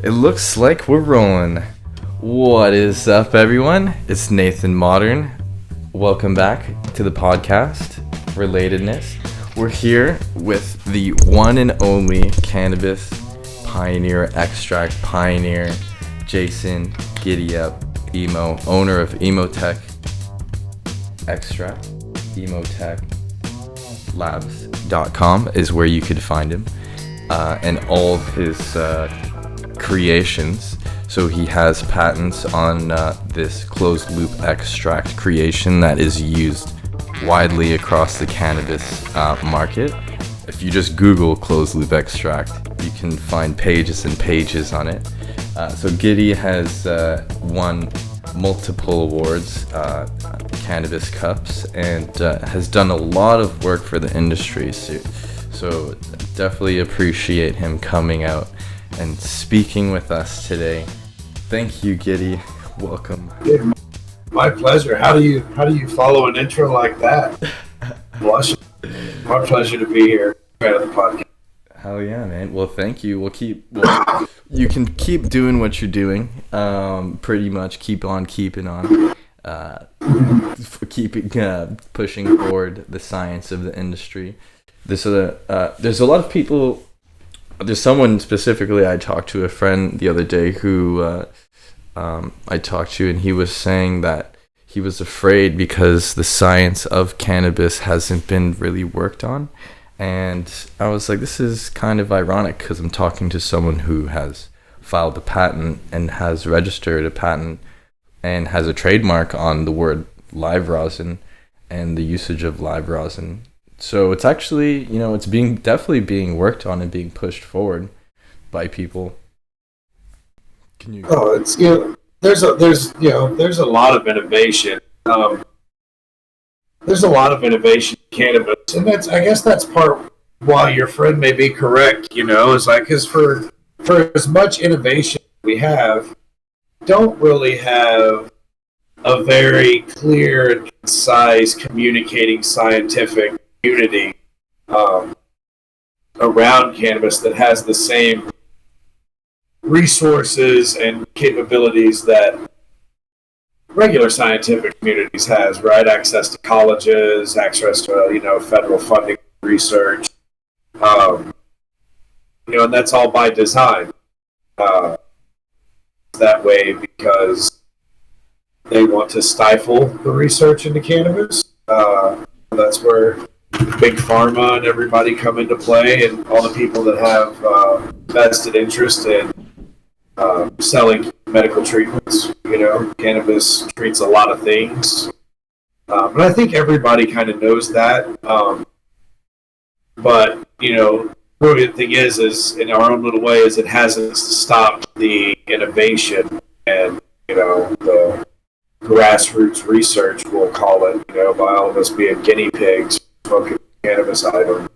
It looks like we're rolling. What is up, everyone? It's Nathan Modern. Welcome back to the podcast, Relatedness. We're here with the one and only cannabis pioneer, extract pioneer, Jayson, Giddy up, owner of Emotek Extract. Emoteklabs.com is where you could find him, and all of his creations. So he has patents on this closed loop extract creation that is used widely across the cannabis market. If you just Google closed loop extract, you can find pages and pages on it. So Giddy has won multiple awards, cannabis cups, and has done a lot of work for the industry. So definitely appreciate him coming out and speaking with us today. Thank you, Giddy. Welcome. My pleasure. How do you follow an intro like that? Blush. My pleasure to be here at the podcast. Hell yeah, man. Well, thank you. You can keep doing what you're doing. Pretty much keep on keeping on. Pushing forward the science of the industry. There's a lot of people. There's someone specifically I talked to, a friend the other day who I talked to, and he was saying that he was afraid because the science of cannabis hasn't been really worked on. And I was like, this is kind of ironic because I'm talking to someone who has filed a patent and has registered a patent and has a trademark on the word live rosin and the usage of live rosin. So it's actually, it's definitely being worked on and being pushed forward by people. Can you? Oh, it's there's a lot of innovation. There's a lot of innovation in cannabis, and I guess that's part why your friend may be correct. Is like because for as much innovation we don't really have a very clear and concise communicating scientific community around cannabis that has the same resources and capabilities that regular scientific communities has, right? Access to colleges, access to federal funding research, and that's all by design. That way because they want to stifle the research into cannabis. That's where big pharma and everybody come into play, and all the people that have vested interest in selling medical treatments. Cannabis treats a lot of things, and I think everybody kind of knows that. But the brilliant thing is in our own little way, is it hasn't stopped the innovation and the grassroots research, we'll call it, by all of us being guinea pigs, smoking cannabis item,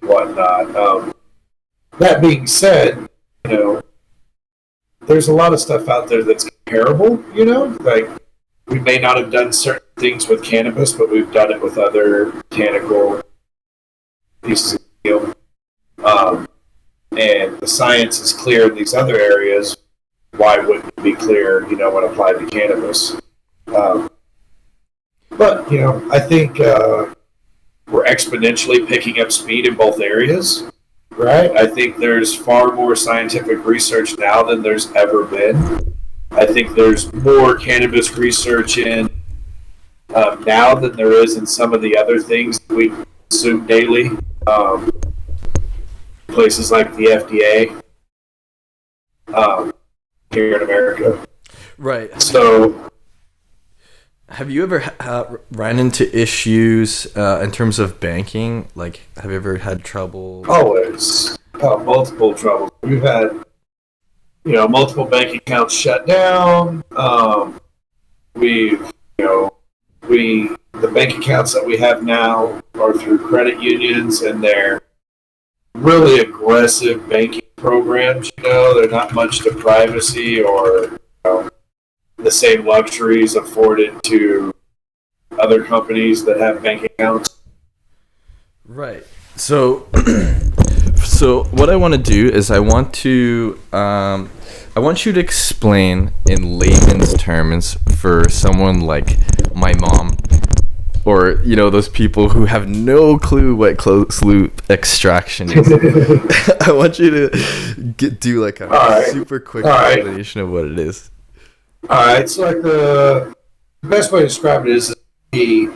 whatnot. That being said, there's a lot of stuff out there that's comparable, like we may not have done certain things with cannabis, but we've done it with other botanical pieces of steel. And the science is clear in these other areas. Why wouldn't it be clear, when applied to cannabis? But I think we're exponentially picking up speed in both areas, right? I think there's far more scientific research now than there's ever been. I think there's more cannabis research in now than there is in some of the other things that we consume daily. Places like the FDA here in America. Right. So, have you ever ran into issues in terms of banking? Like, have you ever had trouble? Always. Multiple troubles. We've had, multiple bank accounts shut down. The bank accounts that we have now are through credit unions, and they're really aggressive banking programs. They're not much to privacy or the same luxuries afforded to other companies that have bank accounts. Right. So So what I want to do is I want you to explain in layman's terms for someone like my mom, or those people who have no clue what closed loop extraction is. I want you to do like a super quick explanation of what it is. All right. So like the best way to describe it is the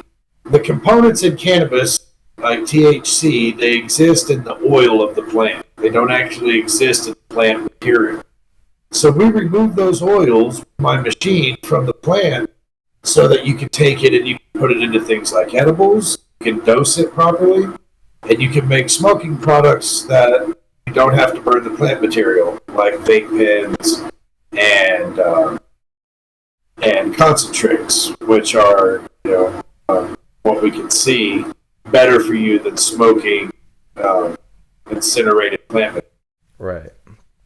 components in cannabis, like THC, they exist in the oil of the plant. They don't actually exist in the plant material. So we remove those oils by machine from the plant so that you can take it and you can put it into things like edibles, you can dose it properly, and you can make smoking products that you don't have to burn the plant material, like vape pens and concentrates, which are, what we can see, better for you than smoking incinerated plant material. Right.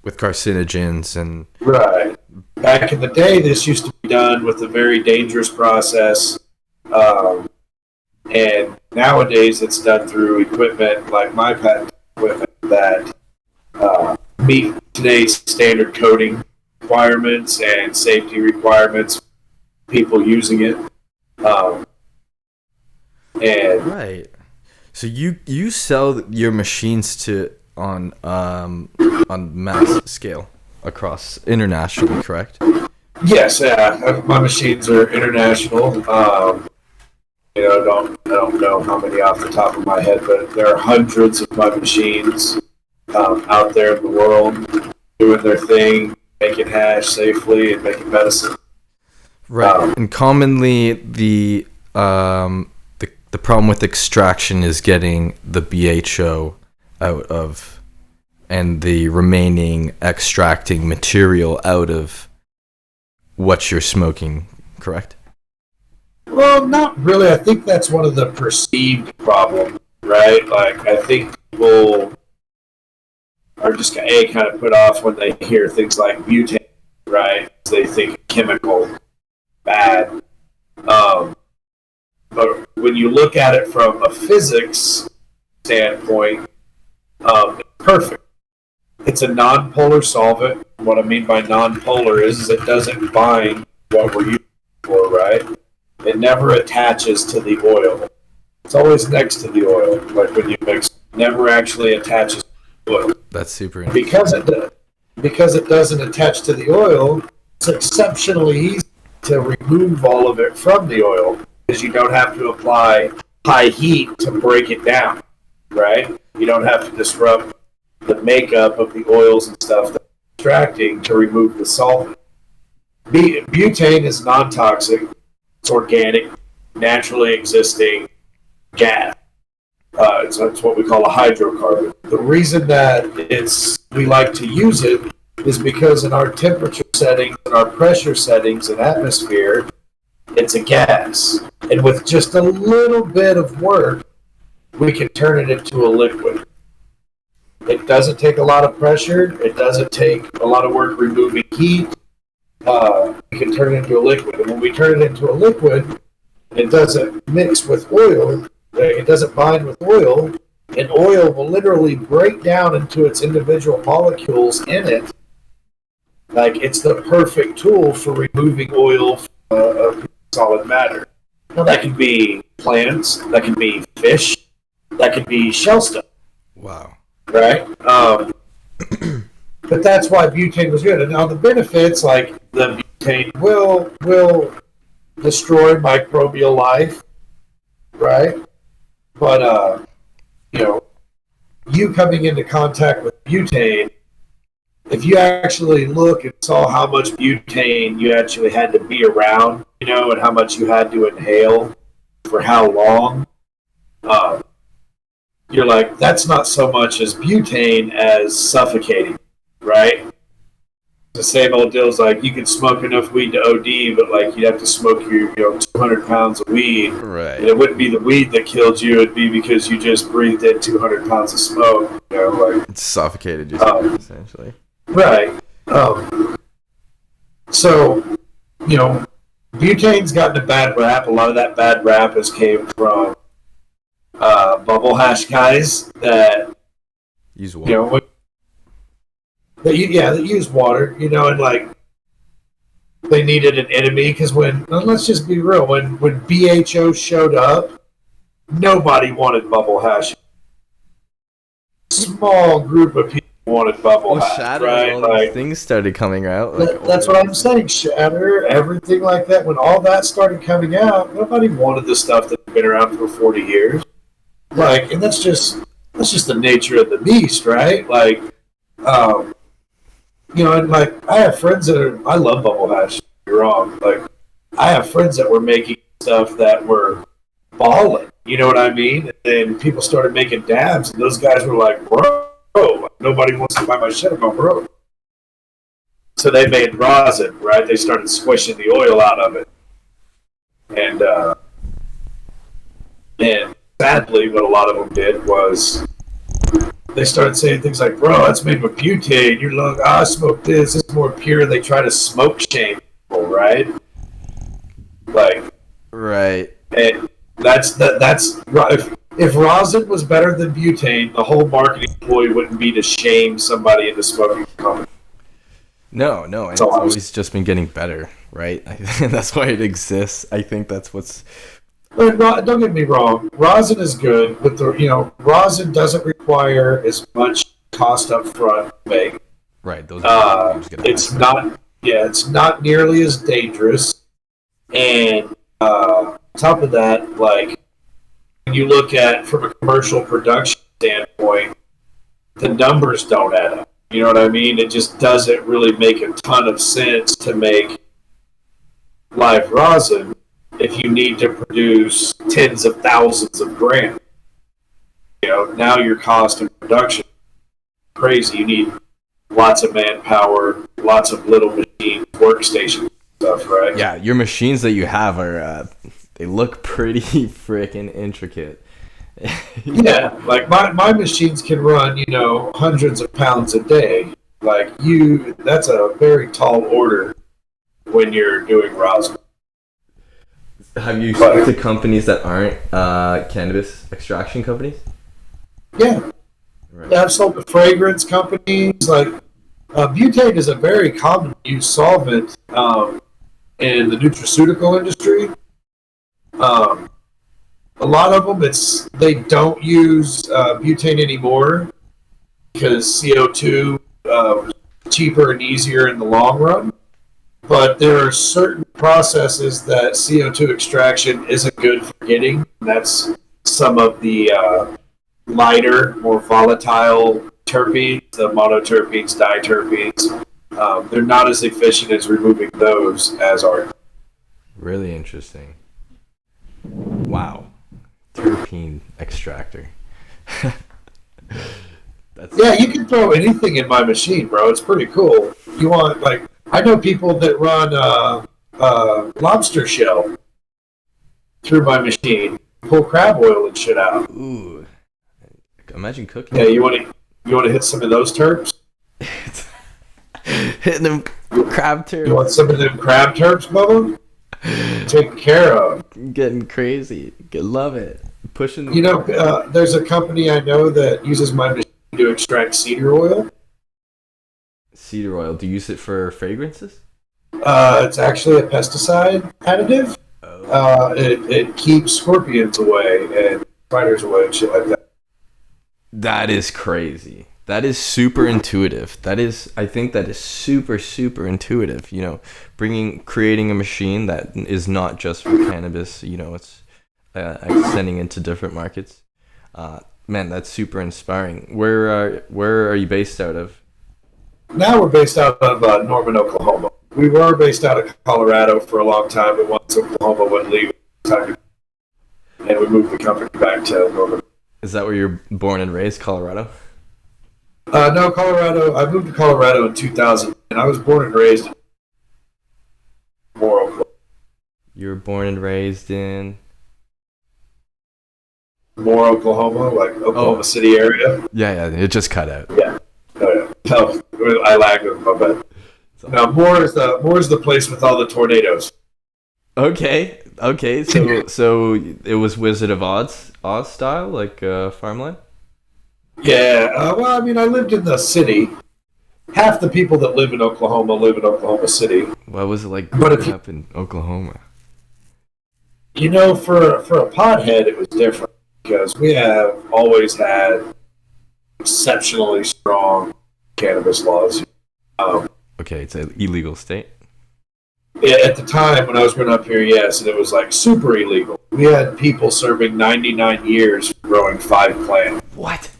With carcinogens and... Right. Back in the day, this used to be done with a very dangerous process. And nowadays, it's done through equipment like my patent equipment that meet today's standard coding requirements and safety requirements, people using it. And right. So you sell your machines on mass scale across internationally, correct? Yes, yeah. My machines are international. I don't know how many off the top of my head, but there are hundreds of my machines out there in the world doing their thing, making hash safely and making medicine. Right. And commonly the problem with extraction is getting the BHO out of, and the remaining extracting material out of what you're smoking, correct? Well, not really. I think that's one of the perceived problems, right? Like, I think people are just kind of put off when they hear things like butane, right? They think chemical, bad. But when you look at it from a physics standpoint, it's perfect. It's a non-polar solvent. What I mean by non-polar is it doesn't bind what we're using for, right? It never attaches to the oil. It's always next to the oil. Like when you mix, never actually attaches to the oil. That's super interesting. Because it doesn't attach to the oil, it's exceptionally easy to remove all of it from the oil, because you don't have to apply high heat to break it down, right? You don't have to disrupt the makeup of the oils and stuff that you're extracting to remove the solvent. Butane is non-toxic. It's organic, naturally existing gas. It's what we call a hydrocarbon. The reason that we like to use it is because in our temperature settings and our pressure settings and atmosphere, it's a gas. And with just a little bit of work, we can turn it into a liquid. It doesn't take a lot of pressure. It doesn't take a lot of work removing heat. We can turn it into a liquid. And when we turn it into a liquid, it doesn't mix with oil. It doesn't bind with oil. And oil will literally break down into its individual molecules in it. Like, it's the perfect tool for removing oil from solid matter. Now, that can be plants, that can be fish, that can be shell stuff. Wow. Right? But that's why butane was good. And now the benefits, like the butane will destroy microbial life, right? But, you coming into contact with butane, if you actually look and saw how much butane you actually had to be around, and how much you had to inhale for how long, you're like, that's not so much as butane as suffocating, right? The same old deal's like, you can smoke enough weed to OD, but like you'd have to smoke your 200 pounds of weed. Right. And it wouldn't be the weed that killed you, it'd be because you just breathed in 200 pounds of smoke. It's suffocated you, essentially. Right. So, butane's gotten a bad rap. A lot of that bad rap has came from bubble hash guys that Use You water. know, they use water. You know, and like they needed an enemy because let's just be real, when BHO showed up, nobody wanted bubble hash. Small group of people wanted bubble Well, hash, Shatter and right? all these Like things started coming out. Like that's what I'm saying. Shatter, everything like that. When all that started coming out, nobody wanted the stuff that's been around for 40 years. Like, and that's just the nature of the beast, right? Like, um, you know, and like I have friends I love bubble hash. You're wrong. Like, I have friends that were making stuff that were balling. You know what I mean? And then people started making dabs, and those guys were like, "Bro, nobody wants to buy my shit. I'm broke." So they made rosin, right? They started squishing the oil out of it, and sadly, what a lot of them did was they started saying things like, "Bro, that's made with butane. You're like, I smoke this. It's more pure." They try to smoke shame people, right? Like, right. and that's if rosin was better than butane, the whole marketing ploy wouldn't be to shame somebody into smoking a company. No, and it's always just been getting better, right? That's why it exists. I think that's what's. But don't get me wrong, rosin is good, but rosin doesn't require as much cost up front to make. Right, those it's not nearly as dangerous, and on top of that, like when you look at from a commercial production standpoint, the numbers don't add up. You know what I mean? It just doesn't really make a ton of sense to make live rosin if you need to produce tens of thousands of grams. You know, now your cost of production is crazy. You need lots of manpower, lots of little machines, workstations, stuff, right? Yeah, your machines that you have are they look pretty freaking intricate. Yeah, like my machines can run, hundreds of pounds a day. Like that's a very tall order when you're doing rosin. Have you spoken to companies that aren't cannabis extraction companies? Yeah. Right. Yeah, I've sold to fragrance companies. Like butane is a very common used solvent in the nutraceutical industry. A lot of them, they don't use butane anymore because CO2 cheaper and easier in the long run. But there are certain processes that CO2 extraction isn't good for getting. And that's some of the lighter, more volatile terpenes, the monoterpenes, diterpenes. They're not as efficient as removing those as are. Really interesting. Wow. Terpene extractor. Yeah, you can throw anything in my machine, bro. It's pretty cool. You want, like, I know people that run lobster shell through my machine, pull crab oil and shit out. Ooh. Imagine cooking. Yeah, you want to hit some of those terps? Hitting them crab terps. You want some of them crab terps, Bubba? Taken care of. Getting crazy. Love it. Pushing. There's a company I know that uses my machine to extract cedar oil. Cedar oil. Do you use it for fragrances? It's actually a pesticide additive. Oh. It keeps scorpions away and spiders away and shit like that. That is crazy. That is super intuitive. I think that is super, super intuitive. Creating a machine that is not just for cannabis. It's extending into different markets. Man, that's super inspiring. Where are you based out of? Now we're based out of Norman, Oklahoma. We were based out of Colorado for a long time, but once Oklahoma wouldn't leave, and we moved the company back to Norman. Is that where you're born and raised, Colorado? No, Colorado. I moved to Colorado in 2000, and I was born and raised in Moore, Oklahoma. You were born and raised in Moore, Oklahoma, like Oklahoma City area. Yeah, it just cut out. Yeah. Oh, yeah. No, I lagged with my bad. Now, Moore is the place with all the tornadoes. Okay. So it was Wizard of Oz style, like farmland? Yeah, well, I mean, I lived in the city. Half the people that live in Oklahoma live in Oklahoma City. What was it like But if growing up in Oklahoma? for a pothead, it was different because we have always had exceptionally strong cannabis laws. Um, Okay, it's an illegal state. at the time when I was growing up here, yes, and it was like super illegal. We had people serving 99 years for growing 5 plants. What?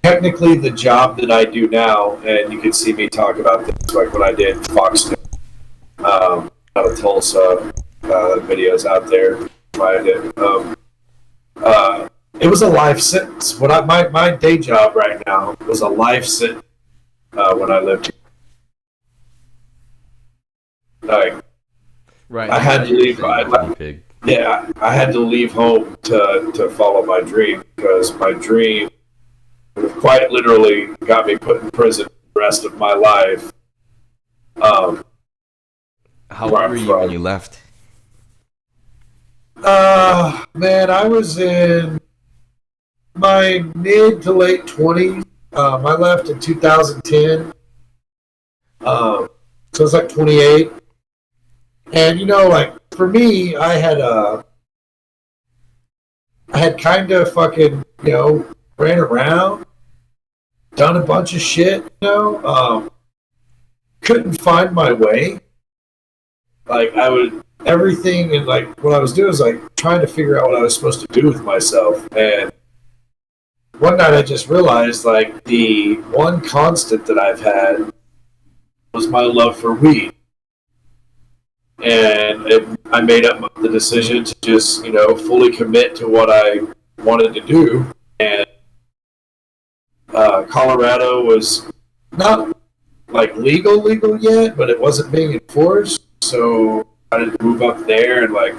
Technically, the job that I do now, and you can see me talk about this, like when I did Fox News, out of Tulsa, videos out there. I did. It was a life sentence. My day job right now was a life sentence when I lived here. Like, Right. I had to leave. Pig. Yeah, I had to leave home to follow my dream because my dream quite literally got me put in prison the rest of my life. How old were you when you left? Man, I was in my mid to late 20s. I left in 2010. So I was like 28. And, like, for me, I had kind of fucking, ran around, done a bunch of shit, couldn't find my way. Like, everything, and like, what I was doing was like trying to figure out what I was supposed to do with myself. And one night I just realized, like, the one constant that I've had was my love for weed. And I made up the decision to just, fully commit to what I wanted to do. And Colorado was not like legal yet, but it wasn't being enforced. So I had to move up there and like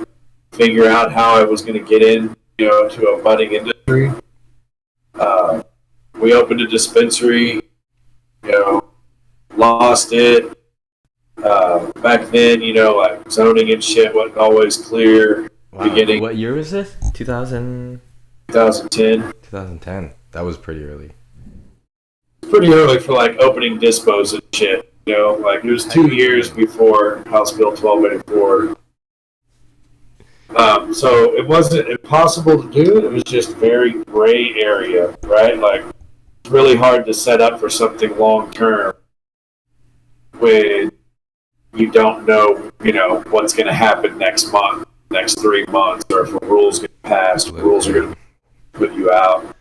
figure out how I was going to get in, to a budding industry. We opened a dispensary, lost it. Back then, like zoning and shit wasn't always clear. Wow. Beginning What year was this? 2000? 2010. 2010. That was pretty early. Pretty early for like opening dispos and shit. Like it was 2 years before House Bill 1284. So it wasn't impossible to do. It was just very gray area, right? Like it's really hard to set up for something long term when you don't know, what's going to happen next month, next 3 months, or if a rule's going to pass, rules are going to put you out.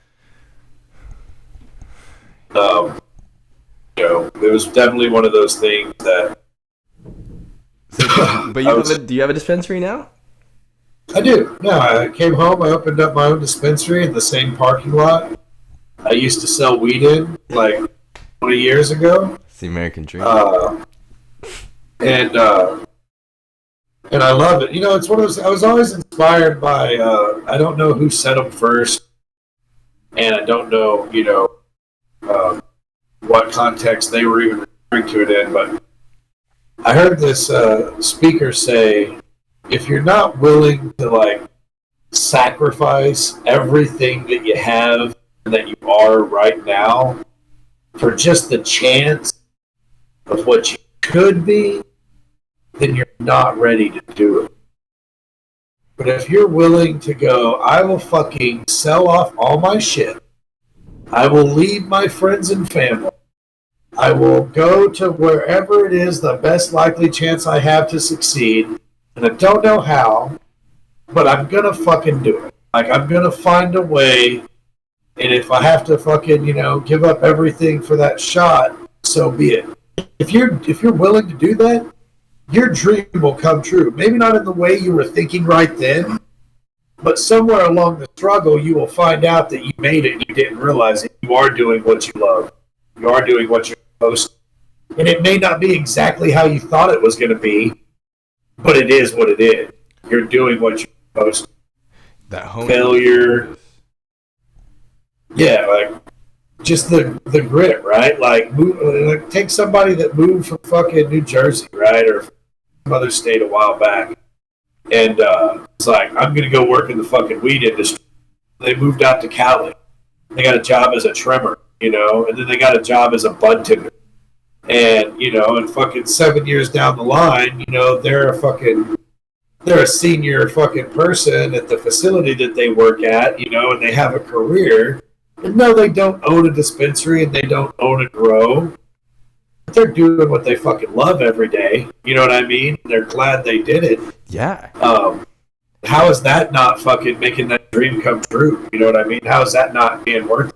It was definitely one of those things that. But do you have a dispensary now? I do. Yeah, I came home. I opened up my own dispensary in the same parking lot I used to sell weed in like 20 years ago. It's the American dream. And I love it. It's one of those. I was always inspired by. I don't know who said them first, and I don't know. What context they were even referring to it in, but I heard this speaker say, if you're not willing to like sacrifice everything that you have and that you are right now for just the chance of what you could be, then you're not ready to do it. But if you're willing to go, I will fucking sell off all my shit. I will leave my friends and family. I will go to wherever it is the best likely chance I have to succeed. And I don't know how, but I'm going to fucking do it. Like, I'm going to find a way. And if I have to fucking, give up everything for that shot, so be it. If you're willing to do that, your dream will come true. Maybe not in the way you were thinking right then, but somewhere along the struggle, you will find out that you made it and you didn't realize it. You are doing what you love. You are doing what you're supposed to. And it may not be exactly how you thought it was going to be, but it is what it is. You're doing what you're supposed to. That home failure. Yeah, like just the grit, right? Like take somebody that moved from fucking New Jersey, right, or some other state a while back. And it's like, I'm going to go work in the fucking weed industry. They moved out to Cali. They got a job as a trimmer, you know, and then they got a job as a bud tender. And, you know, and fucking 7 years down the line, you know, they're a senior fucking person at the facility that they work at, you know, and they have a career. And no, they don't own a dispensary and they don't own a grow. But they're doing what they fucking love every day. You know what I mean? They're glad they did it. Yeah. How is that not fucking making that dream come true? You know what I mean? How is that not being worth it?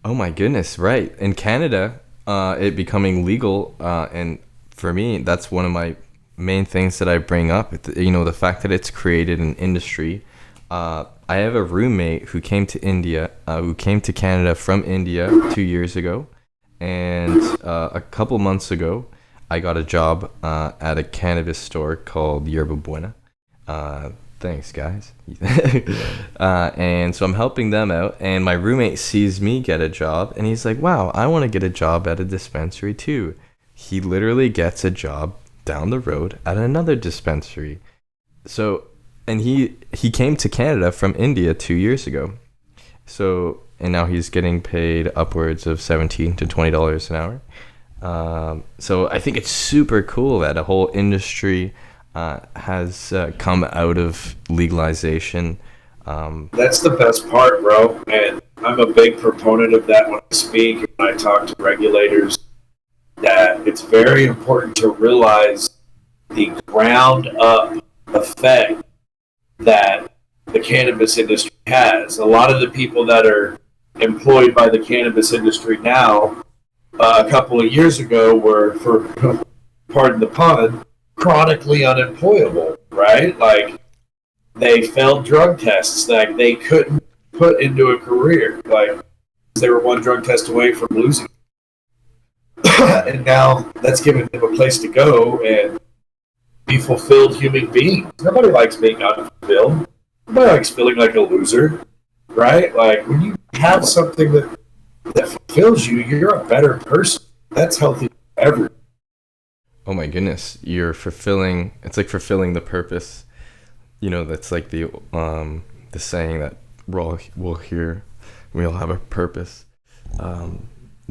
Oh my goodness, right. In Canada, it becoming legal, and for me, that's one of my main things that I bring up. You know, the fact that it's created an industry. I have a roommate who came to Canada from India 2 years ago, and a couple months ago, I got a job at a cannabis store called Yerba Buena. Thanks, guys. And so I'm helping them out, and my roommate sees me get a job, and he's like, wow, I want to get a job at a dispensary too. He literally gets a job down the road at another dispensary. So, and he came to Canada from India 2 years ago. So, and now he's getting paid upwards of $17 to $20 an hour. So I think it's super cool that a whole industry has come out of legalization. That's the best part, bro. And I'm a big proponent of that when I speak and when I talk to regulators, that it's very important to realize the ground up effect that the cannabis industry has. A lot of the people that are employed by the cannabis industry now, a couple of years ago, were, for pardon the pun, chronically unemployable, right? Like, they failed drug tests that they couldn't put into a career. Like, they were one drug test away from losing. And now that's given them a place to go and be fulfilled human beings. Nobody likes being unfulfilled. Nobody likes feeling like a loser, right? Like, when you have something that fulfills you, you're a better person. That's healthy for everyone. Oh my goodness, it's like fulfilling the purpose. You know, that's like the saying that we'll hear, we all have a purpose.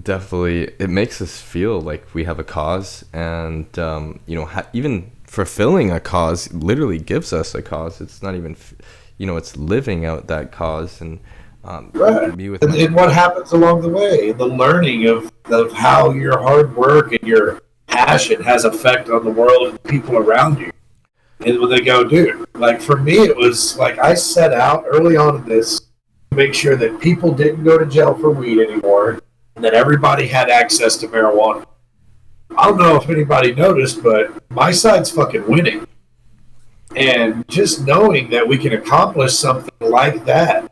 Definitely, it makes us feel like we have a cause, and you know, even fulfilling a cause literally gives us a cause. It's not even, you know, it's living out that cause, and right. And what happens along the way, the learning of how your hard work and your passion has effect on the world and the people around you. And when they go, dude, like, for me, it was like I set out early on in this to make sure that people didn't go to jail for weed anymore, and that everybody had access to marijuana. I don't know if anybody noticed, but my side's fucking winning. And just knowing that we can accomplish something like that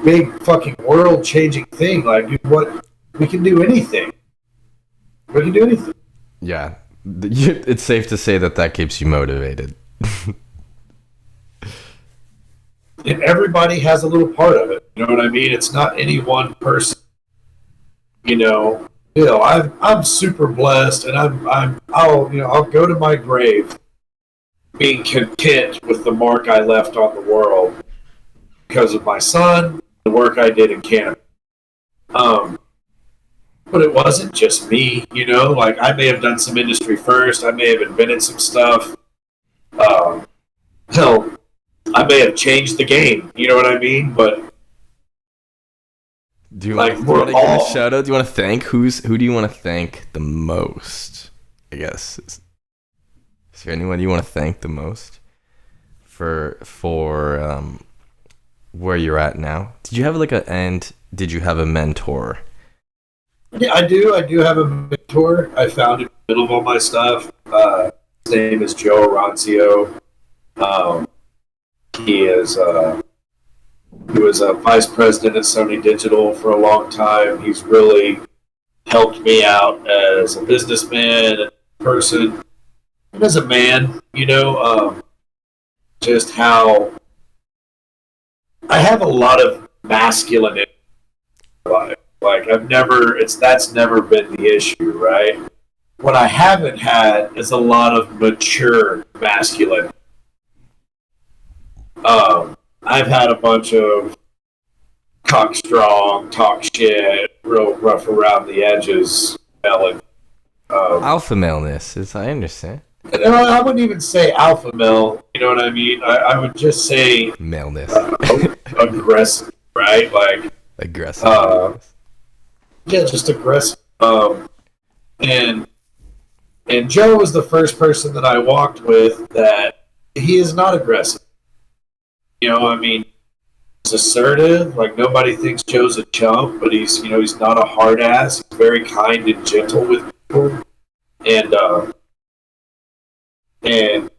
big fucking world changing thing, like, dude, what, we can do anything. We can do anything. Yeah, it's safe to say that keeps you motivated. And everybody has a little part of it. You know what I mean? It's not any one person. You know, I'm super blessed, and I'll go to my grave being content with the mark I left on the world because of my son, the work I did in Canada. But it wasn't just me, you know. Like, I may have done some industry first. I may have invented some stuff. Hell, I may have changed the game. You know what I mean? But do you want to give a shout out? Do you want to thank who do you want to thank the most? I guess is there anyone you want to thank the most for where you're at now? Did you have did you have a mentor? Yeah, I do. I do have a mentor. I found in the middle of all my stuff. His name is Joe Arancio. He was a vice president at Sony Digital for a long time. He's really helped me out as a businessman, a person, and as a man. You know, just how I have a lot of masculine in my life. Like, that's never been the issue, right? What I haven't had is a lot of mature masculine. I've had a bunch of talk strong, talk shit, real rough around the edges, melon. Alpha maleness, as I understand. I wouldn't even say alpha male. You know what I mean? I would just say Maleness. Aggressive, right? Like Aggressive. Yeah, just aggressive. And Joe was the first person that I walked with that he is not aggressive. You know, I mean, he's assertive. Like nobody thinks Joe's a chump, but he's not a hard ass. He's very kind and gentle with people, and and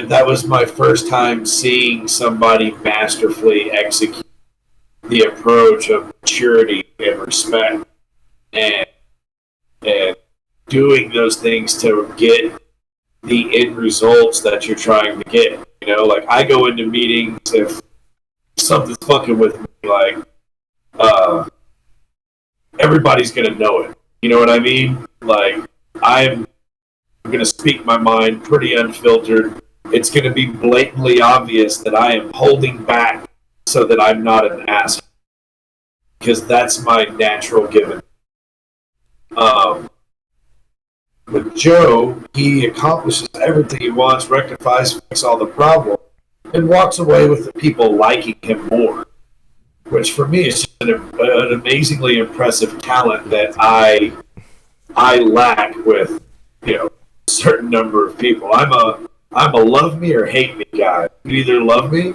that was my first time seeing somebody masterfully execute the approach of maturity and respect, and doing those things to get the end results that you're trying to get. You know, like I go into meetings if something's fucking with me, like everybody's gonna know it. You know what I mean? Like I'm gonna speak my mind pretty unfiltered. It's gonna be blatantly obvious that I am holding back so that I'm not an asshole, because that's my natural given. With Joe, he accomplishes everything he wants, rectifies, fixes all the problems, and walks away with the people liking him more. Which for me is an amazingly impressive talent that I lack with, a certain number of people. I'm a love me or hate me guy. You either love me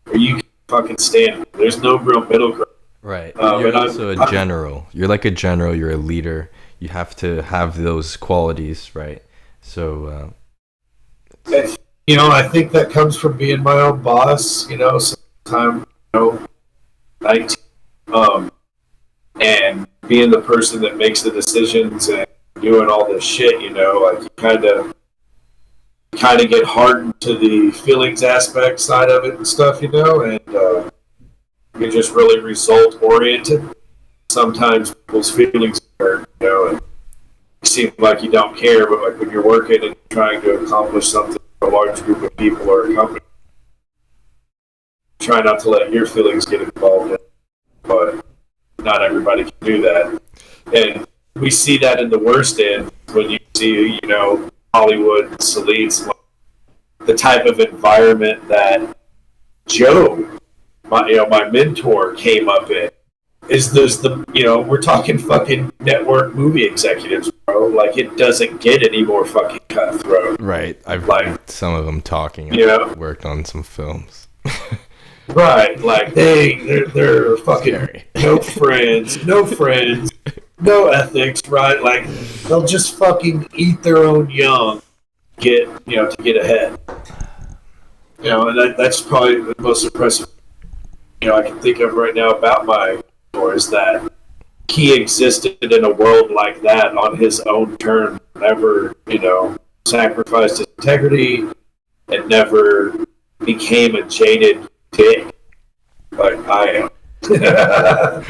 or you can fucking stand me. There's no real middle ground. Right. You're also a general. You're like a general. You're a leader. You have to have those qualities, right? So, I think that comes from being my own boss. Sometimes, 19, and being the person that makes the decisions and doing all this shit. Like you kind of get hardened to the feelings aspect side of it and stuff. And you're just really result oriented. Sometimes people's feelings hurt, and you seem like you don't care, but like when you're working and trying to accomplish something for a large group of people or a company, try not to let your feelings get involved in it. But not everybody can do that. And we see that in the worst end when you see, Hollywood salates, the type of environment that Joe, my mentor, came up in. We're talking fucking network movie executives, bro. Like, it doesn't get any more fucking cutthroat. Right. I've heard some of them talking. I've worked on some films. Right. Like, they're fucking scary. no friends, no ethics, right? Like, they'll just fucking eat their own young to get ahead. And that's probably the most impressive I can think of right now about my mentor, is that he existed in a world like that on his own terms, never, sacrificed his integrity and never became a jaded dick like I am.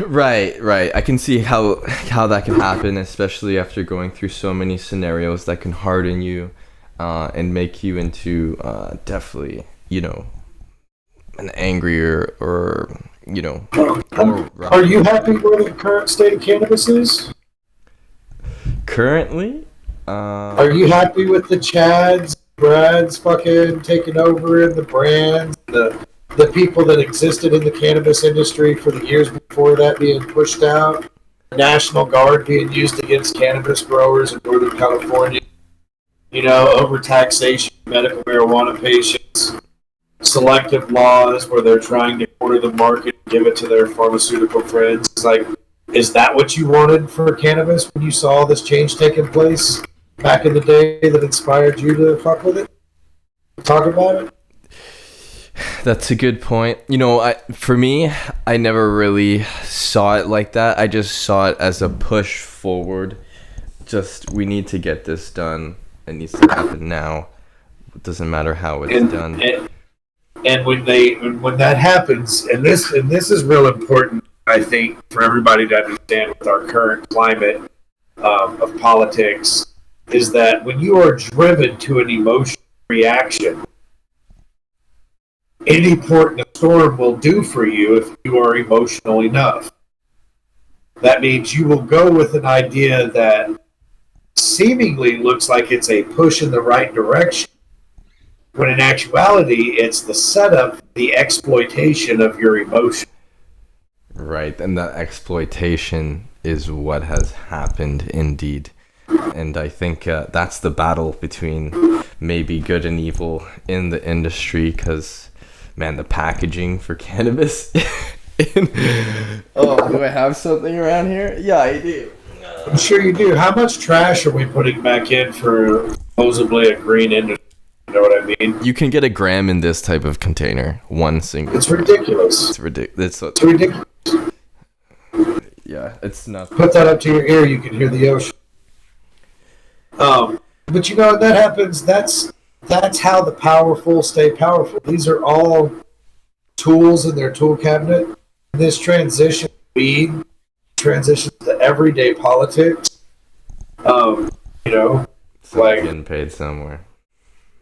Right. I can see how that can happen, especially after going through so many scenarios that can harden you and make you into definitely, an angrier or Are you happy where the current state of cannabis is? Currently? Are you happy with the Chads, Brads fucking taking over and the brands, the people that existed in the cannabis industry for the years before that being pushed out? The National Guard being used against cannabis growers in Northern California? Overtaxation of medical marijuana patients. Selective laws where they're trying to corner the market and give it to their pharmaceutical friends. It's like, is that what you wanted for cannabis when you saw this change taking place back in the day that inspired you to fuck with it? Talk about it? That's a good point. For me, I never really saw it like that. I just saw it as a push forward. Just, we need to get this done. It needs to happen now. It doesn't matter how it's done. And when that happens, and this is real important, I think, for everybody to understand with our current climate of politics, is that when you are driven to an emotional reaction, any port in a storm will do for you if you are emotional enough. That means you will go with an idea that seemingly looks like it's a push in the right direction, when in actuality it's the setup, the exploitation of your emotion. Right, and that exploitation is what has happened indeed. And I think that's the battle between maybe good and evil in the industry, because, man, the packaging for cannabis. Oh, do I have something around here? Yeah, I do. I'm sure you do. How much trash are we putting back in for supposedly a green industry? You know what I mean? You can get a gram in this type of container. One single. It's ridiculous. It's ridiculous. It's ridiculous. Yeah, it's not. Put that up to your ear, you can hear the ocean. But you know, that happens. That's how the powerful stay powerful. These are all tools in their tool cabinet. This transition, weed transitions to everyday politics. You know, like Getting paid somewhere.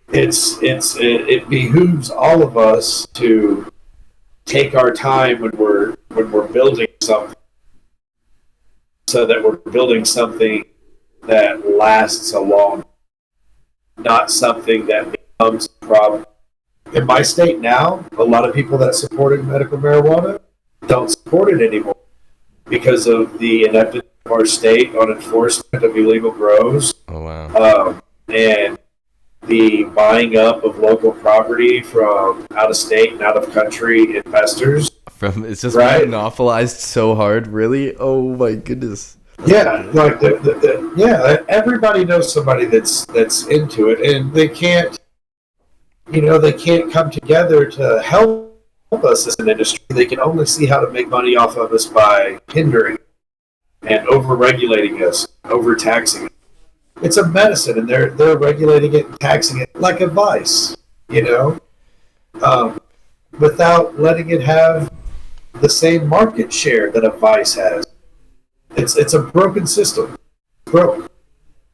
It behooves all of us to take our time when we're building something, so that we're building something that lasts a long, not something that becomes a problem. In my state now, a lot of people that supported medical marijuana don't support it anymore because of the ineptness of our state on enforcement of illegal grows. Oh, wow. And the buying up of local property from out of state and out of country investors. It's just right? monopolized so hard, really? Oh my goodness. Yeah, like everybody knows somebody that's into it, and they can't come together to help us as an industry. They can only see how to make money off of us by hindering and over-regulating us, over-taxing us. It's a medicine, and they're regulating it and taxing it like a vice, without letting it have the same market share that a vice has. It's a broken system. Broke.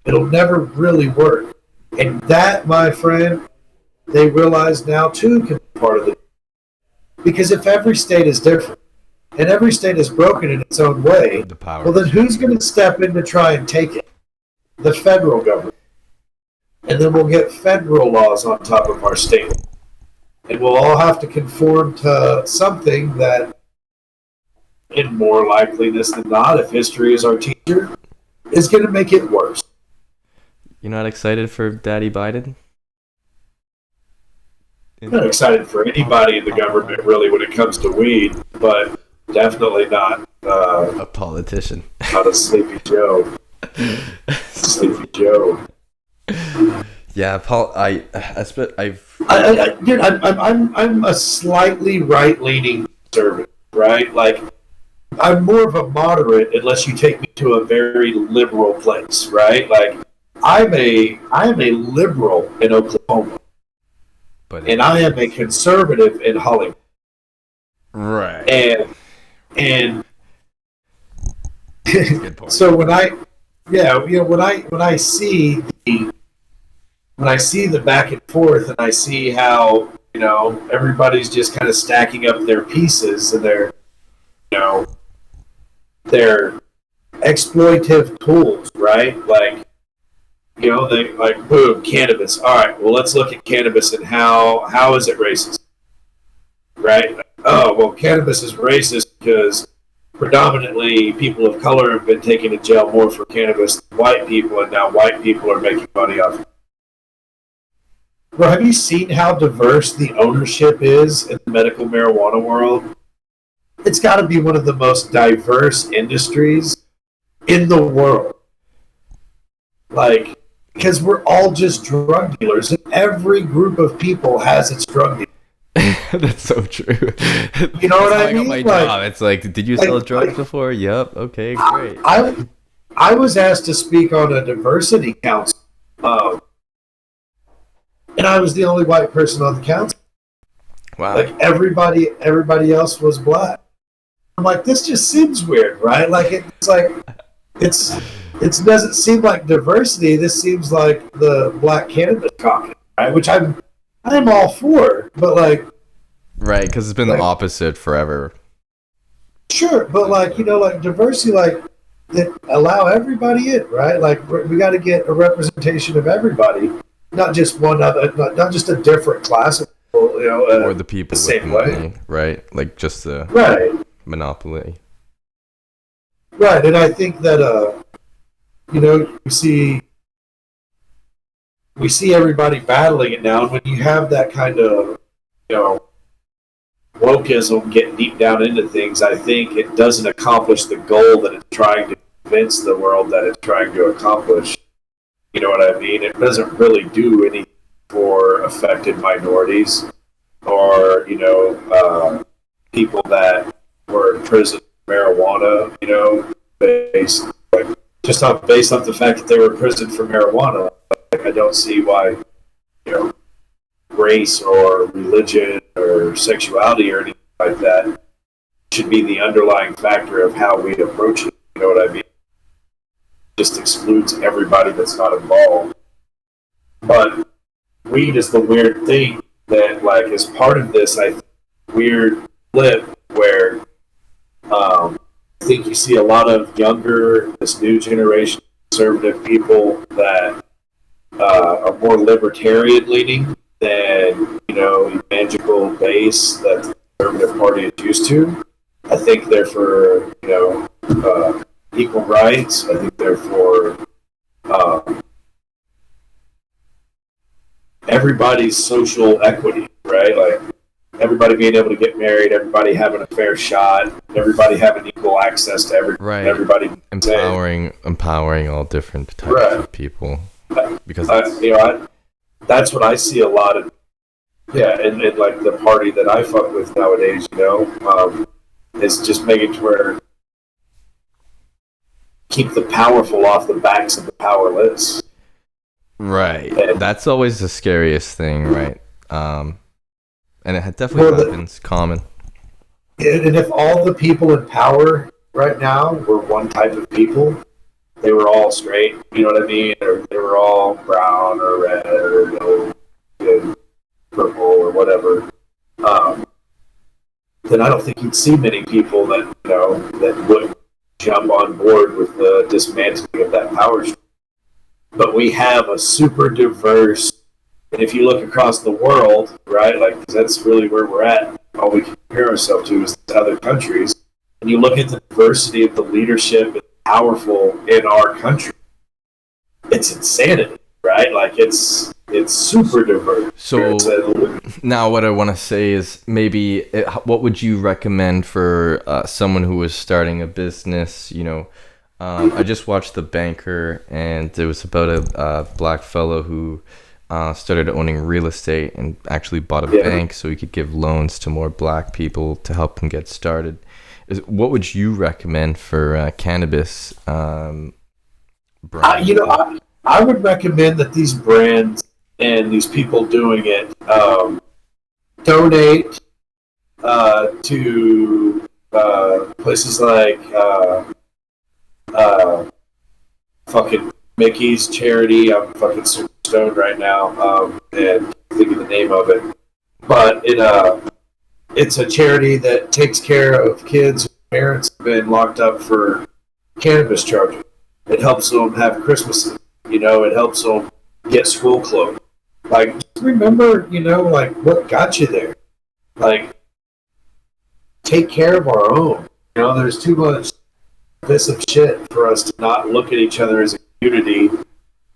It'll never really work. And that, my friend, they realize now too can be part of it. Because if every state is different, and every state is broken in its own way, well then who's going to step in to try and take it? The federal government. And then we'll get federal laws on top of our state. And we'll all have to conform to something that, in more likeliness than not, if history is our teacher, is going to make it worse. You're not excited for Daddy Biden? I'm not excited for anybody in the government, really, when it comes to weed, but definitely not a politician. Not a Sleepy Joe. Sleepy Joe. Yeah, Paul. I'm a slightly right-leaning conservative, right? Like, I'm more of a moderate unless you take me to a very liberal place, right? Like, I am a liberal in Oklahoma, and I am a conservative in Hollywood. Right. And so when I see the back and forth, and I see how everybody's just kind of stacking up their pieces and their exploitive tools, right? Like, they like, boom, cannabis. All right, well, let's look at cannabis and how is it racist, right? Oh, well, cannabis is racist because predominantly people of color have been taken to jail more for cannabis than white people, and now white people are making money off it. Bro, have you seen how diverse the ownership is in the medical marijuana world? It's got to be one of the most diverse industries in the world. Like, because we're all just drug dealers, and every group of people has its drug dealer. That's so true. You know what I mean? My job. It's like, did you sell drugs before? Yep. Okay, great. I was asked to speak on a diversity council, and I was the only white person on the council. Wow. Like, everybody else was black. I'm like, this just seems weird, right? Like, it doesn't seem like diversity. This seems like the Black Cannabis Caucus, right? Which I'm all for, but like, Right, because it's been Like, the opposite forever. sure, but like, like diversity, like that allow everybody in, right? Like we got to get a representation of everybody, not just one other, not just a different class of people, Or the the people with same way. money, right? Like just the Right, monopoly. right, and I think that we see everybody battling it now, and when you have that kind of you know wokeism getting deep down into things, I think it doesn't accomplish the goal that it's trying to convince the world that it's trying to accomplish. You know what I mean? It doesn't really do anything for affected minorities or, people that were in prison for marijuana, based, like, just based off the fact that they were in prison for marijuana. Like, I don't see why, you know, race or religion or sexuality or anything like that should be the underlying factor of how we approach it. You know what I mean? It just excludes everybody that's not involved. But weed is the weird thing that, like, as part of this, I think, weird flip where I think you see a lot of younger, this new generation conservative people that are more libertarian leaning than evangelical base that the conservative party is used to. I think they're for equal rights. I think they're for everybody's social equity, right? Like everybody being able to get married, everybody having a fair shot, everybody having equal access to Right. everybody Empowering all different types of people. Because that's what I see a lot of. Yeah, and like the party that I fuck with nowadays, is just making to where keep the powerful off the backs of the powerless. Right. That's always the scariest thing, right? And it definitely happens common. And if all the people in power right now were one type of people, they were all straight, you know what I mean? Or they were all brown or red or purple or whatever. Then I don't think you'd see many people that would jump on board with the dismantling of that power structure. But we have a super diverse, and if you look across the world, right, like, 'cause that's really where we're at, all we can compare ourselves to is other countries, and you look at the diversity of the leadership and powerful in our country, it's insanity, right? Like, it's super diverse. So now what I want to say is what would you recommend for someone who was starting a business, I just watched The Banker, and it was about a black fellow who started owning real estate and actually bought a bank so he could give loans to more black people to help him get started. What would you recommend for cannabis brand? I would recommend that these brands and these people doing it donate to places like fucking Mickey's charity. I'm fucking super stoned right now, and thinking the name of it. But it's a charity that takes care of kids whose parents have been locked up for cannabis charges. It helps them have Christmas. It helps them get school clothes. Like, just remember, like, what got you there. Like, take care of our own. There's too much divisive shit for us to not look at each other as a community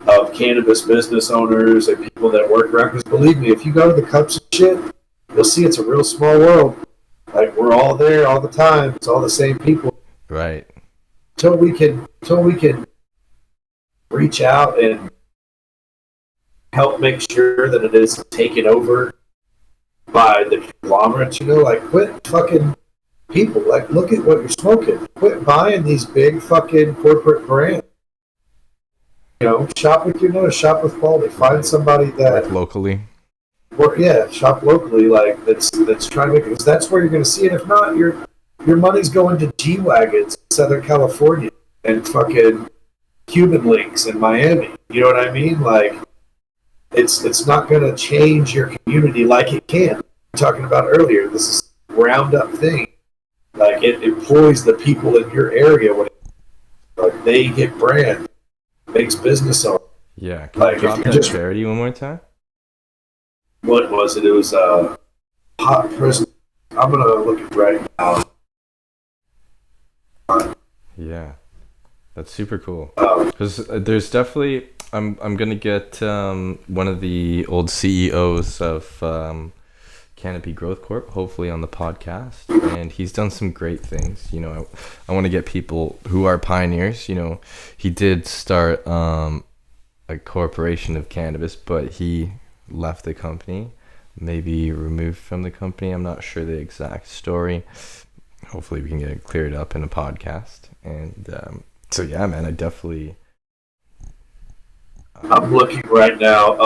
of cannabis business owners and people that work around. Because believe me, if you go to the cups and shit, you'll see it's a real small world. Like, we're all there all the time. It's all the same people. Right. Until we can reach out and help make sure that it isn't taken over by the conglomerates, like, quit fucking people. Like, look at what you're smoking. Quit buying these big fucking corporate brands. Shop with your nose, shop with quality. Find somebody that work locally. Shop locally. Like, that's trying to make it, because that's where you're going to see it. If not, your money's going to G wagons in Southern California and fucking Cuban links in Miami. You know what I mean? Like, it's not going to change your community like it can. talking about earlier. This is a ground up thing. Like it employs the people in your area when like they get brand, makes business on. Yeah, can you drop that charity one more time? What was it? It was hot prison. I'm gonna look it right now. Yeah, that's super cool. Because there's definitely I'm gonna get one of the old CEOs of Canopy Growth Corp, hopefully on the podcast, and he's done some great things. You know, I want to get people who are pioneers. You know, he did start a corporation of cannabis, but he left the company, maybe removed from the company. I'm not sure the exact story. Hopefully we can get it cleared up in a podcast. And so yeah, man, I definitely I'm looking right now.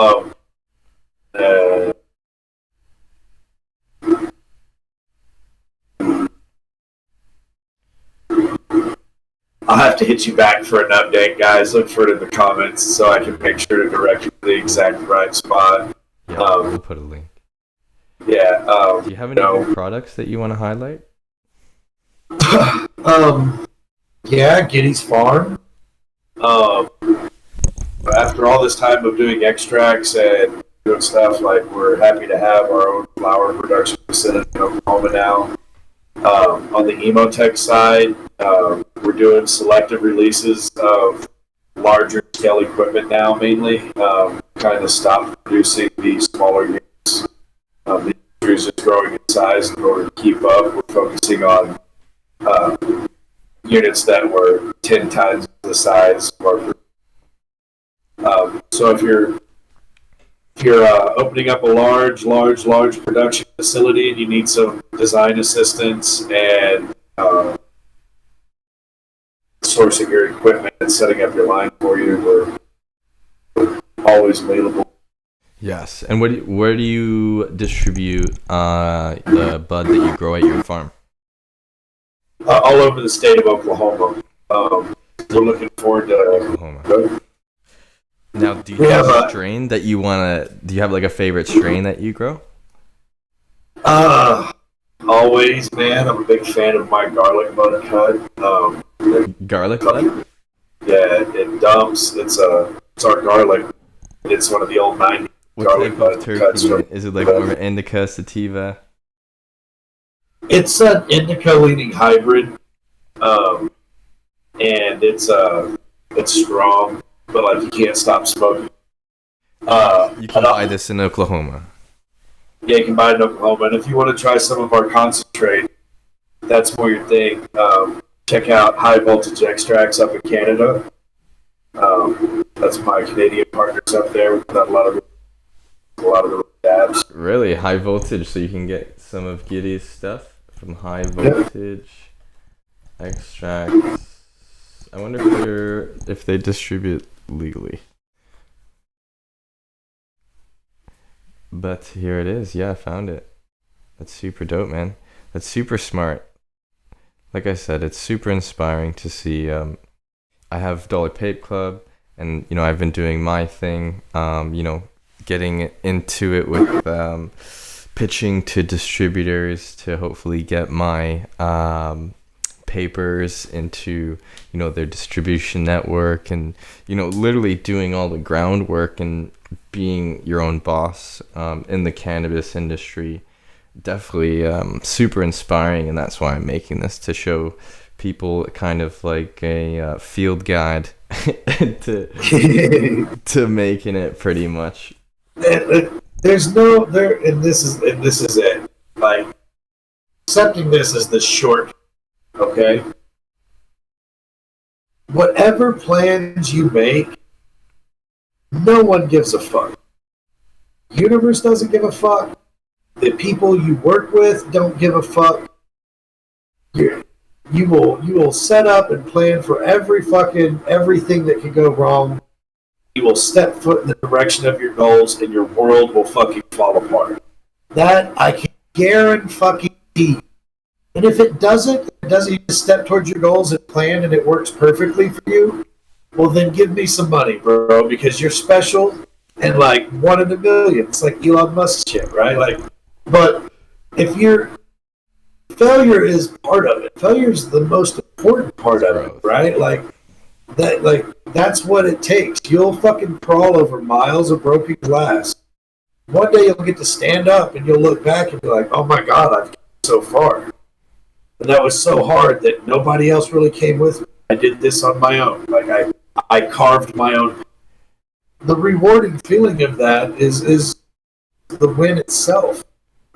I'll have to hit you back for an update, guys. Look for it in the comments so I can make sure to direct you to the exact right spot. Yeah, we'll put a link. Yeah. Do you have any new products that you want to highlight? Yeah, Giddy's Farm. After all this time of doing extracts and doing stuff, like we're happy to have our own flower production facility in Oklahoma now. On the Emotek side, we're doing selective releases of larger scale equipment now, mainly. Kind of stopped producing the smaller units. The industry is just growing in size. In order to keep up, we're focusing on units that were 10 times the size of our so if you're opening up a large production facility and you need some design assistance and sourcing your equipment and setting up your line for you, we're always available. Yes. And where do you distribute the bud that you grow at your farm? All over the state of Oklahoma. We're looking forward to Oklahoma. Now, do you have a strain that you want to... Do you have like a favorite strain that you grow? Always, man. I'm a big fan of my garlic bud cut. Garlic bud? Yeah, it dumps. It's our garlic. It's one of the old 90s garlic bud cuts. Is it like more of an indica, sativa? It's an indica-leaning hybrid, and it's strong. But like you can't stop smoking. You can buy this in Oklahoma. Yeah, you can buy it in Oklahoma. And if you want to try some of our concentrate, that's more your thing. Check out High Voltage Extracts up in Canada. That's my Canadian partners up there. We've got a lot of the dabs. Really high voltage, so you can get some of Giddy's stuff from High Voltage Extracts. I wonder if they distribute legally. But here it is. Yeah, I found it. That's super dope, man. That's super smart. Like I said, it's super inspiring to see. I have Dollar Pape Club, and you know I've been doing my thing. You know, getting into it with pitching to distributors to hopefully get my papers into, you know, their distribution network, and you know, literally doing all the groundwork and being your own boss in the cannabis industry. Definitely super inspiring, and that's why I'm making this, to show people kind of like a field guide to making it, pretty much. There's no there, and this is it. Like, accepting this as the short. Okay. Whatever plans you make, no one gives a fuck. Universe doesn't give a fuck. The people you work with don't give a fuck. You will set up and plan for everything that can go wrong. You will step foot in the direction of your goals, and your world will fucking fall apart. That I can guarantee. And if it doesn't, you just step towards your goals and plan, and it works perfectly for you, well then give me some money, bro, because you're special and like one in a million. It's like Elon Musk shit, right? Like, but if you're failure is part of it. Failure is the most important part of it, right? That's what it takes. You'll fucking crawl over miles of broken glass. One day you'll get to stand up and you'll look back and be like, oh my God, I've come so far. And that was so hard that nobody else really came with me. I did this on my own. I carved my own. The rewarding feeling of that is the win itself.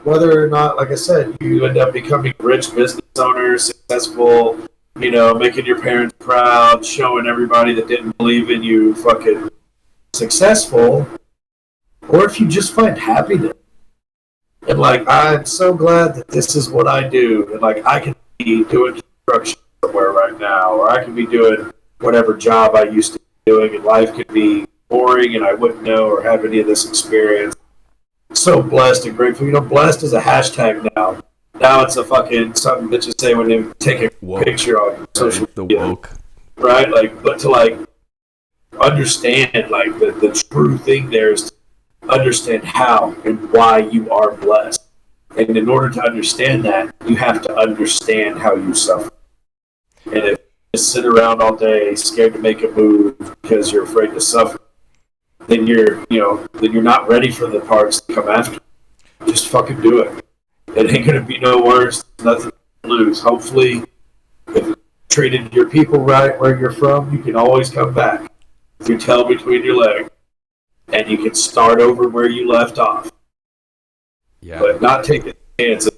Whether or not, like I said, you end up becoming rich business owner, successful, making your parents proud, showing everybody that didn't believe in you fucking successful, or if you just find happiness. And I'm so glad that this is what I do, and I can be doing construction somewhere right now, or I can be doing whatever job I used to be doing, and life could be boring and I wouldn't know or have any of this experience. So blessed and grateful. Blessed is a hashtag now. Now it's a fucking something that you say when you take a picture on social media. Woke. Right? But to understand the true thing there is to understand how and why you are blessed. And in order to understand that, you have to understand how you suffer. And if you just sit around all day scared to make a move because you're afraid to suffer, then you're not ready for the parts that come after. Just fucking do it. It ain't gonna be no worse. Nothing to lose. Hopefully, if you treated your people right where you're from, you can always come back with your tail between your legs, and you can start over where you left off. Yeah. But not taking chances.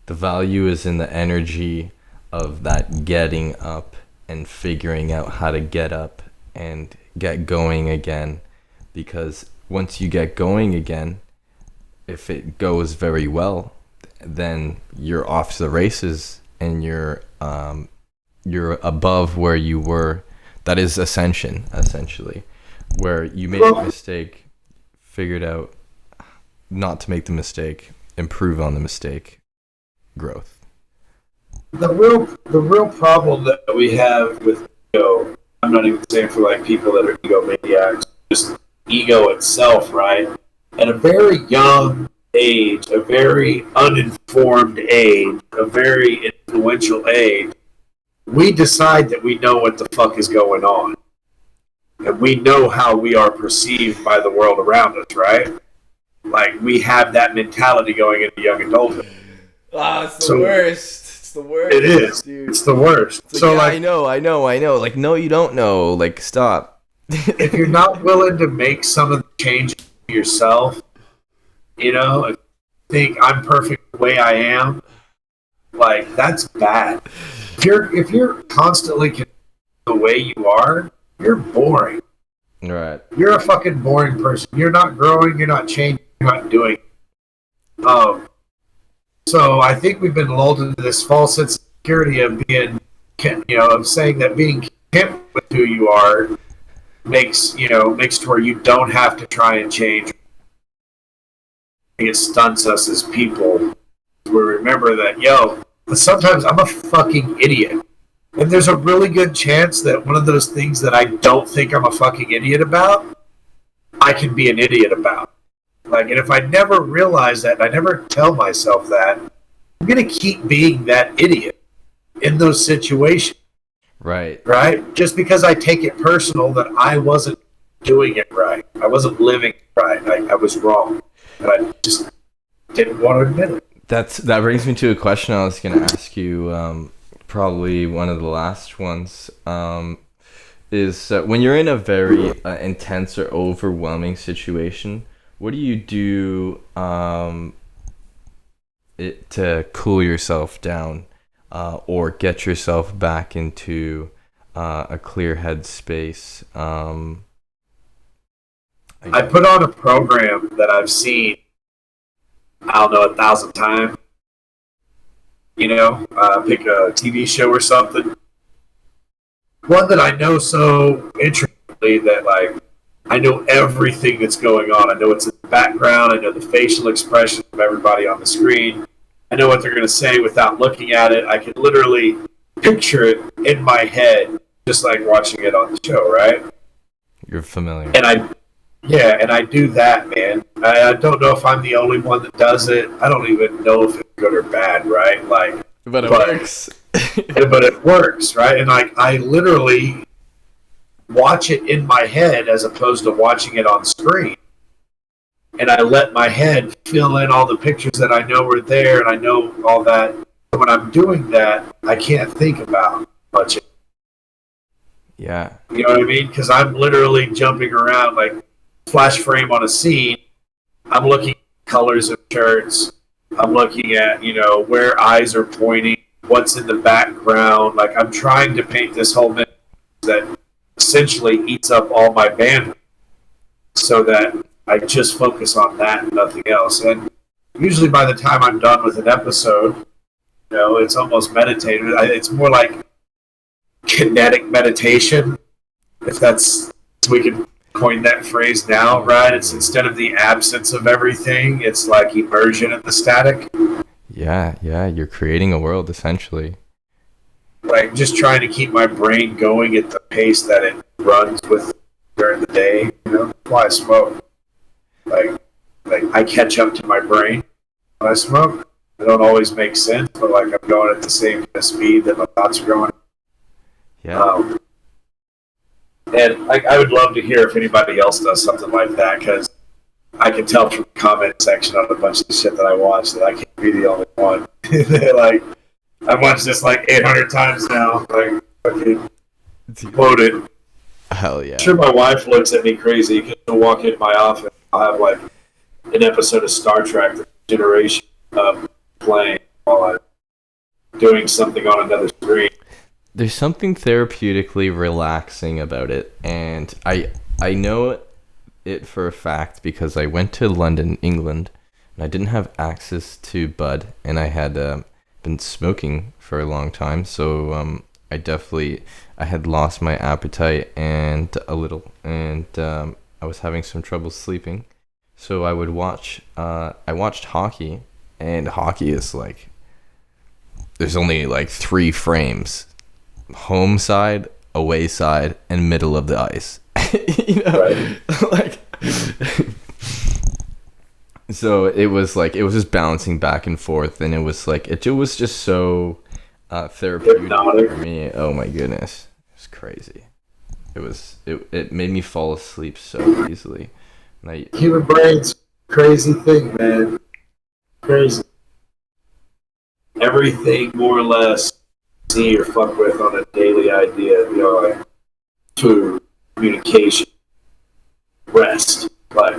The value is in the energy of that getting up and figuring out how to get up and get going again, because once you get going again, if it goes very well, then you're off to the races and you're above where you were. That is ascension, essentially, where you made a mistake, figured out not to make the mistake, improve on the mistake, growth. The real problem that we have with ego, I'm not even saying for people that are egomaniacs, just ego itself, right? At a very young age, a very uninformed age, a very influential age, we decide that we know what the fuck is going on. And we know how we are perceived by the world around us, right? We have that mentality going into young adulthood. It's the worst. It's the worst. It is. Dude. It's the worst. It's I know. No, you don't know. Stop. If you're not willing to make some of the changes yourself, if you think I'm perfect the way I am, that's bad. If you're constantly the way you are, you're boring. Right. You're a fucking boring person. You're not growing, you're not changing, you're not doing. So I think we've been lulled into this false sense of security of being, of saying that being content with who you are makes to where you don't have to try and change. It stunts us as people. We remember that, sometimes I'm a fucking idiot. And there's a really good chance that one of those things that I don't think I'm a fucking idiot about, I can be an idiot about. And if I never realize that, and I never tell myself that, I'm going to keep being that idiot in those situations. Right. Right? Just because I take it personal that I wasn't doing it right. I wasn't living right. I was wrong. And I just didn't want to admit it. That brings me to a question I was going to ask you, probably one of the last ones, is when you're in a very intense or overwhelming situation, what do you do to cool yourself down or get yourself back into a clear headspace? I put on a program that I've seen, 1,000 times. Pick a TV show or something. One that I know so intricately that I know everything that's going on. I know what's in the background. I know the facial expressions of everybody on the screen. I know what they're going to say without looking at it. I can literally picture it in my head, just like watching it on the show, right? You're familiar. And Yeah, and I do that, man. I don't know if I'm the only one that does it. I don't even know if it's good or bad, right? Like, But it works. but it works, right? And like, I literally watch it in my head as opposed to watching it on screen. And I let my head fill in all the pictures that I know are there, and I know all that. When I'm doing that, I can't think about much. Yeah. You know what I mean? Because I'm literally jumping around like flash frame on a scene. I'm looking at colors of shirts. I'm looking at, where eyes are pointing, what's in the background. Like, I'm trying to paint this whole image that essentially eats up all my bandwidth so that I just focus on that and nothing else. And usually by the time I'm done with an episode, it's almost meditative. It's more like kinetic meditation, if we can coin that phrase now, right? It's instead of the absence of everything, it's like immersion in the static. Yeah, you're creating a world essentially. Like, just trying to keep my brain going at the pace that it runs with during the day. That's why I smoke. Like I catch up to my brain when I smoke. It don't always make sense, but like I'm going at the same speed that my thoughts are going. Yeah. And like, I would love to hear if anybody else does something like that, because I can tell from the comment section on a bunch of the shit that I watch that I can't be the only one. Like, I've watched this like 800 times now. Like, fucking quoted. Hell yeah. I'm sure my wife looks at me crazy because she'll walk into my office. I'll have like an episode of Star Trek, The Generation, playing while I'm doing something on another screen. There's something therapeutically relaxing about it, and I know it for a fact because I went to London, England, and I didn't have access to bud, and I had been smoking for a long time, so I had lost my appetite and a little, and I was having some trouble sleeping, so I watched hockey, and hockey is like, there's only like 3 frames. Home side, away side, and middle of the ice. Right. Like, so it was just bouncing back and forth, and it was just so therapeutic for me. Oh my goodness, it's crazy. It made me fall asleep so easily. Human brain's crazy thing, man. Crazy. Everything more or less see or fuck with on a daily idea, like food, communication, rest. Like,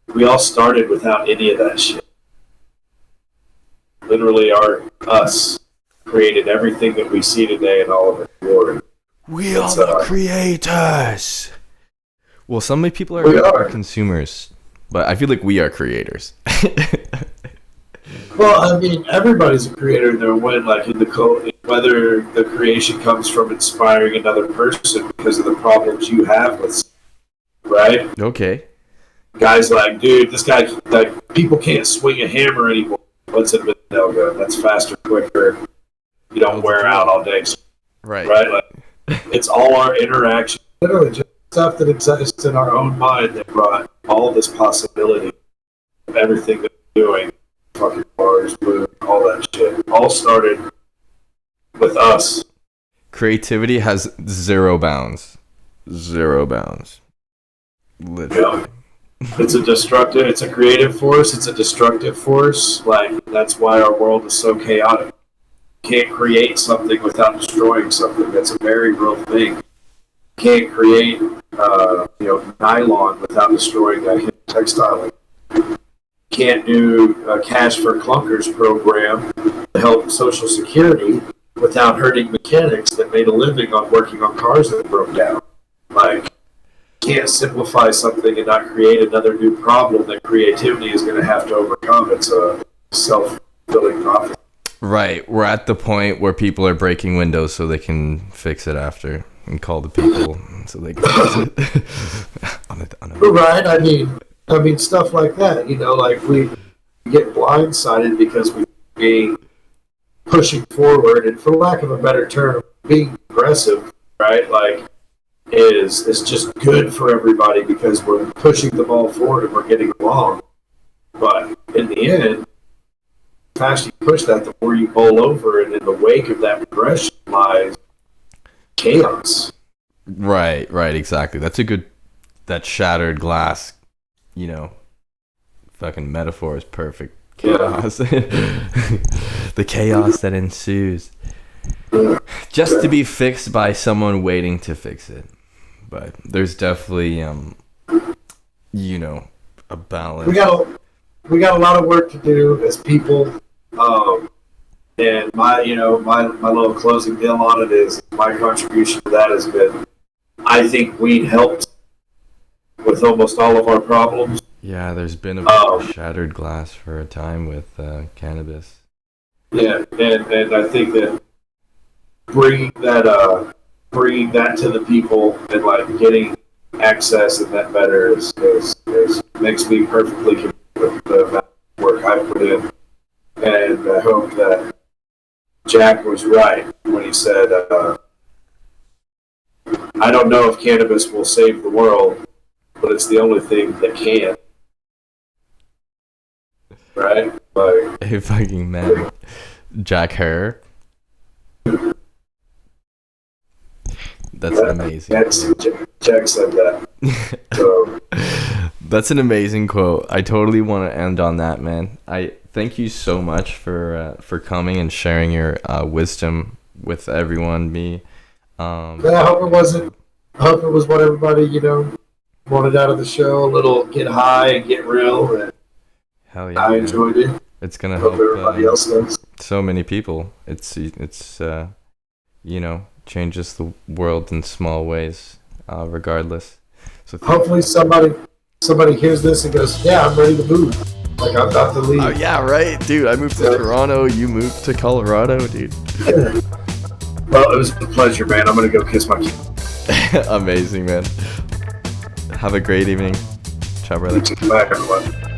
we all started without any of that shit. Literally, us created everything that we see today and all of its glory. We are the creators. Well, some people are consumers, but I feel like we are creators. Well, I mean, everybody's a creator in their way, like in the code, whether the creation comes from inspiring another person because of the problems you have with, right? Okay. Guys like, dude, this guy, like, people can't swing a hammer anymore. What's it with nail gun? That's faster, quicker. You don't wear out all day. Right. Right? Like, it's all our interaction. Literally just stuff that exists in our own mind that brought all this possibility of everything that we're doing. Fucking bars, food, all that shit. All started with us. Creativity has zero bounds. Zero bounds. Literally. Yeah. It's a creative force, it's a destructive force. Like, that's why our world is so chaotic. You can't create something without destroying something. That's a very real thing. You can't create nylon without destroying that textile. Can't do a cash for clunkers program to help Social Security without hurting mechanics that made a living on working on cars that broke down. Like, can't simplify something and not create another new problem that creativity is going to have to overcome. It's a self-fulfilling prophecy. Right. We're at the point where people are breaking windows so they can fix it after and call the people so they can fix it. Right. I mean, stuff like that, like we get blindsided because we're being pushing forward and, for lack of a better term, being aggressive, right? Like, is just good for everybody because we're pushing the ball forward and we're getting along. But in the end, the faster you push that, the more you bowl over, and in the wake of that progression lies chaos. Right, exactly. That's a good, that shattered glass, you know, fucking metaphor is perfect. Chaos. The chaos that ensues. Just to be fixed by someone waiting to fix it. But there's definitely, you know, a balance. We got a lot of work to do as people. And my little closing deal on it is my contribution to that has been, I think weed helped with almost all of our problems. Yeah, there's been a shattered glass for a time with cannabis. Yeah, and I think that bringing that to the people and like getting access and that better is makes me perfectly content with the amount of work I put in, and I hope that Jack was right when he said, "I don't know if cannabis will save the world, but it's the only thing that can." Right? Like, Hey, fucking man. Jack Herr. That's an amazing Jack said that. So. That's an amazing quote. I totally want to end on that, man. I thank you so much for coming and sharing your wisdom with everyone. Me. I hope it was what everybody, wanted out of the show. A little get high and get real. And hell yeah, I enjoyed it. It's gonna help everybody else does. So many people. It's changes the world in small ways, regardless. So hopefully somebody hears this and goes, "Yeah, I'm ready to move. Like, I'm about to leave." Oh yeah, right, dude. I moved to Toronto. You moved to Colorado, dude. Well, it was a pleasure, man. I'm gonna go kiss my kid. Amazing, man. Have a great evening. Ciao, brother. Bye, everyone.